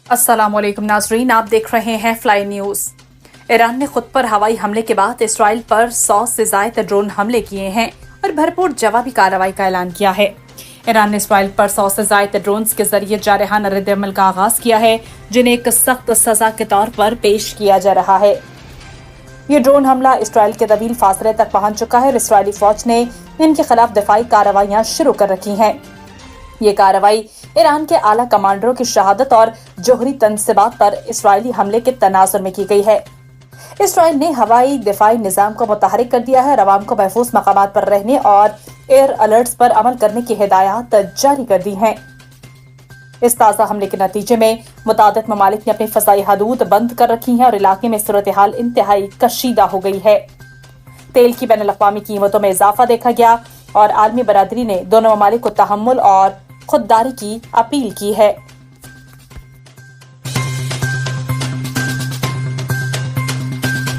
अस्सलाम वालेकुम नाजरीन, आप देख रहे हैं फ्लाई न्यूज। ईरान ने खुद पर हवाई हमले के बाद इसराइल पर 100 से ज्यादा ड्रोन हमले किए हैं और भरपूर जवाबी कार्रवाई का ऐलान किया है। ईरान ने इसराइल पर 100 से ज्यादा ड्रोन्स के जरिए जारहाना रद्द-ए-अमल का आगाज किया है, जिन्हें एक सख्त सजा के तौर पर पेश किया जा रहा है। ये ड्रोन हमला इसराइल के तवील फासले तक पहुंच चुका है और इसराइली फौज ने इनके खिलाफ दिफाई कार्रवाइयां शुरू कर रखी हैं। ये कार्रवाई ईरान के आला कमांडरों की शहादत और जोहरी तनसीबात पर इसराइली हमले के तनाजुर में की गई है। इसराइल ने हवाई दिफाई निजाम को मुतहरिक कर दिया है और अवाम को महफूज मकामात पर रहने और एयर अलर्ट्स पर अमल करने की हिदायत जारी कर दी हैं। इस ताज़ा हमले के नतीजे में मुतादिद ममालिक ने अपनी फ़ज़ाई हदूद बंद कर रखी हैं और इलाके में सूरत हाल इंतहाई कशीदा हो गई है। तेल की बैनुल-अक़वामी कीमतों में इजाफा देखा गया और आलमी बरादरी ने दोनों ममालिक को तहम्मुल और खुददारी की अपील की है।